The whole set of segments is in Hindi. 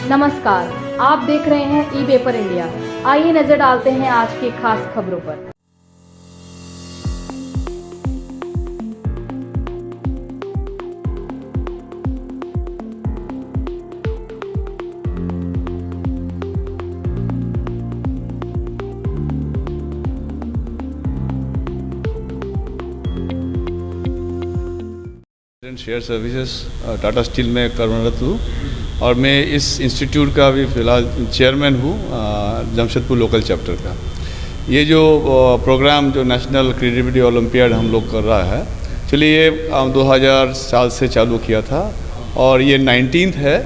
नमस्कार, आप देख रहे हैं ई पेपर इंडिया। आइए नजर डालते हैं आज की खास खबरों पर। शेयर सर्विसेज टाटा स्टील में कर्मरत हूँ और मैं इस इंस्टीट्यूट का भी फ़िलहाल चेयरमैन हूँ जमशेदपुर लोकल चैप्टर का। ये जो प्रोग्राम जो नेशनल क्रिएटिविटी ओलंपियाड हम लोग कर रहा है, चलिए ये 2000 साल से चालू किया था और ये 19th है।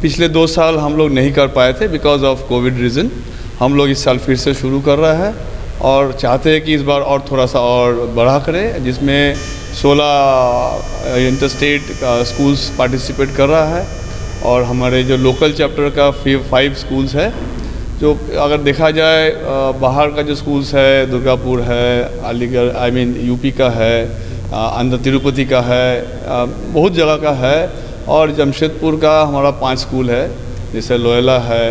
पिछले 2 साल हम लोग नहीं कर पाए थे बिकॉज ऑफ कोविड रीज़न। हम लोग इस साल फिर से शुरू कर रहा है और चाहते हैं कि इस बार और थोड़ा सा और बढ़ा करें, जिसमें 16 इंटरस्टेट स्कूल्स पार्टिसिपेट कर रहा है और हमारे जो लोकल चैप्टर का 5 स्कूल्स है। जो अगर देखा जाए बाहर का जो स्कूल्स है, दुर्गापुर है, अलीगढ़ यूपी का है, आंध्र तिरुपति का है, बहुत जगह का है और जमशेदपुर का हमारा 5 स्कूल है, जैसे लोयला है,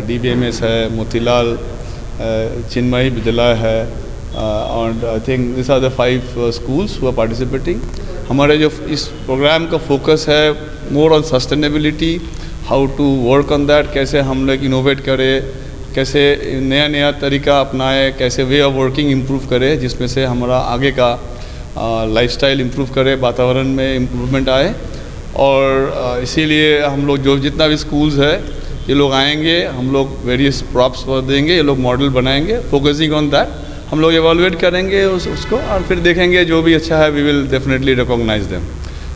DBMS है, मोतीलाल, चिन्मयी विद्यालय है और I think this are the 5 schools who are participating। हमारे जो इस प्रोग्राम का फोकस है more on sustainability, how to work on that, कैसे हम लोग इनोवेट करें, कैसे नया नया तरीका अपनाएं, कैसे वे ऑफ वर्किंग इम्प्रूव करें, जिसमें से हमारा आगे का लाइफस्टाइल इम्प्रूव करे, वातावरण में इम्प्रूवमेंट आए। और इसीलिए हम लोग जो जितना भी स्कूल्स है ये लोग आएंगे, हम लोग वेरियस प्रॉप्स देंगे, ये लोग मॉडल बनाएंगे, फोकसिंग ऑन दैट। हम लोग एवेलुएट करेंगे उसको और फिर देखेंगे जो भी अच्छा है we will definitely recognise them.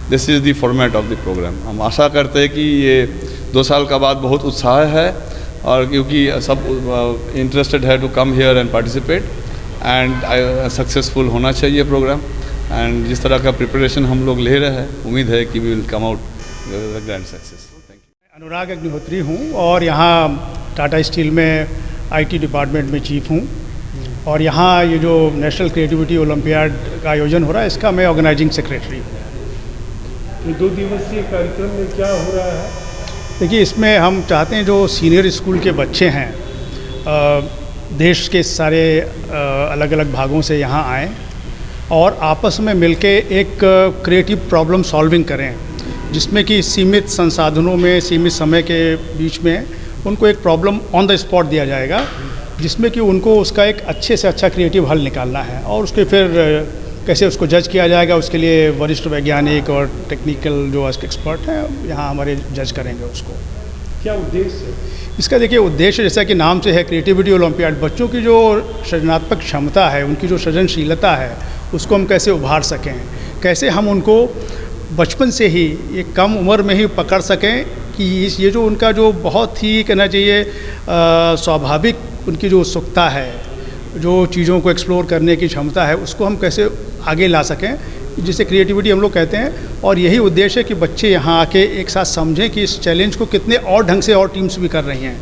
This is the format of the programme. हम आशा करते हैं कि ये 2 साल का बाद बहुत उत्साह है और क्योंकि सब इंटरेस्टेड है to come here and participate and successful होना चाहिए प्रोग्राम। एंड जिस तरह का प्रिपरेशन हम लोग ले रहे हैं, उम्मीद है कि we will come out with grand success. Thank you. Anurag Agnihotri हूँ और यहाँ टाटा स्टील में IT डिपार्टमेंट में चीफ हूँ और यहाँ ये जो नेशनल क्रिएटिविटी ओलंपियाड का आयोजन हो रहा है इसका मैं ऑर्गेनाइजिंग सेक्रेटरी हूँ। 2 दिवसीय कार्यक्रम में क्या हो रहा है? देखिए, इसमें हम चाहते हैं जो सीनियर स्कूल के बच्चे हैं देश के सारे अलग अलग भागों से यहाँ आएँ और आपस में मिलके एक क्रिएटिव प्रॉब्लम सॉल्विंग करें, जिसमें कि सीमित संसाधनों में, सीमित समय के बीच में उनको एक प्रॉब्लम ऑन द स्पॉट दिया जाएगा, जिसमें कि उनको उसका एक अच्छे से अच्छा क्रिएटिव हल निकालना है और उसके फिर कैसे उसको जज किया जाएगा, उसके लिए वरिष्ठ वैज्ञानिक और टेक्निकल जो एक्सपर्ट हैं यहाँ हमारे जज करेंगे उसको। क्या उद्देश्य है इसका? देखिए, उद्देश्य जैसा कि नाम से है क्रिएटिविटी ओलंपियाड, बच्चों की जो सृजनात्मक क्षमता है, उनकी जो सृजनशीलता है, उसको हम कैसे उभार सकें, कैसे हम उनको बचपन से ही ये कम उम्र में ही पकड़ सकें कि ये जो उनका जो बहुत ही कहना चाहिए स्वाभाविक उनकी जो उत्सुकता है, जो चीज़ों को एक्सप्लोर करने की क्षमता है, उसको हम कैसे आगे ला सकें, जिसे क्रिएटिविटी हम लोग कहते हैं। और यही उद्देश्य है कि बच्चे यहाँ आके एक साथ समझें कि इस चैलेंज को कितने और ढंग से और टीम्स भी कर रही हैं।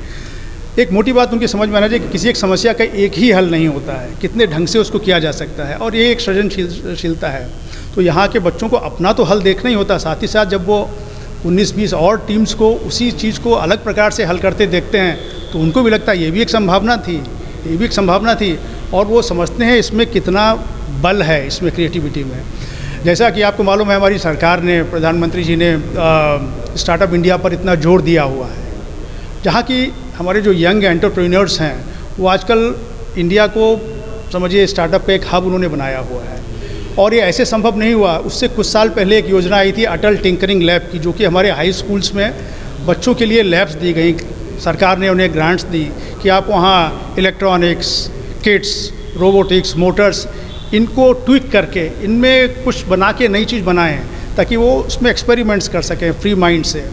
एक मोटी बात उनकी समझ में आना चाहिए कि किसी एक समस्या का एक ही हल नहीं होता है, कितने ढंग से उसको किया जा सकता है और ये एक सृजनशीलता है। तो यहाँ के बच्चों को अपना तो हल देखना ही होता है, साथ ही साथ जब वो 19-20 और टीम्स को उसी चीज़ को अलग प्रकार से हल करते देखते हैं तो उनको भी लगता है ये भी एक संभावना थी, ये भी एक संभावना थी, और वो समझते हैं इसमें कितना बल है इसमें क्रिएटिविटी में। जैसा कि आपको मालूम है, हमारी सरकार ने, प्रधानमंत्री जी ने स्टार्टअप इंडिया पर इतना जोर दिया हुआ है, जहाँ की हमारे जो यंग एंटरप्रेन्योर्स हैं वो आजकल इंडिया को समझिए स्टार्टअप का एक हब उन्होंने बनाया हुआ है। और ये ऐसे संभव नहीं हुआ, उससे कुछ साल पहले एक योजना आई थी अटल टिंकरिंग लैब की, जो कि हमारे हाई स्कूल्स में बच्चों के लिए लैब्स दी गई। सरकार ने उन्हें ग्रांट्स दी कि आप वहाँ इलेक्ट्रॉनिक्स, किट्स, रोबोटिक्स, मोटर्स, इनको ट्विक करके इनमें कुछ बना के नई चीज़ बनाएं ताकि वो उसमें एक्सपेरिमेंट्स कर सकें फ्री माइंड से।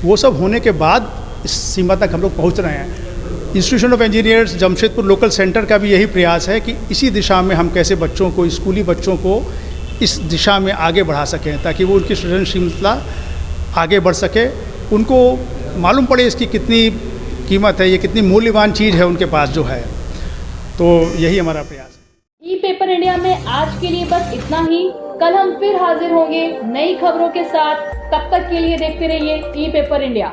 वो सब होने के बाद इस सीमा तक हम लोग पहुँच रहे हैं। Institution of engineers Jamshedpur local centre का भी यही प्रयास है कि इसी दिशा में हम कैसे बच्चों को, स्कूली बच्चों को इस दिशा में आगे बढ़ा सकें ताकि वो उनकी सृजनशीलता आगे बढ़ सके, उनको मालूम पड़े इसकी कितनी कीमत है, ये कितनी मूल्यवान चीज़ है उनके पास जो है। तो यही हमारा प्रयास है। ई पेपर इंडिया में आज के लिए बस इतना ही। कल हम फिर हाजिर होंगे नई खबरों के साथ। तब तक के लिए देखते रहिए ई पेपर इंडिया।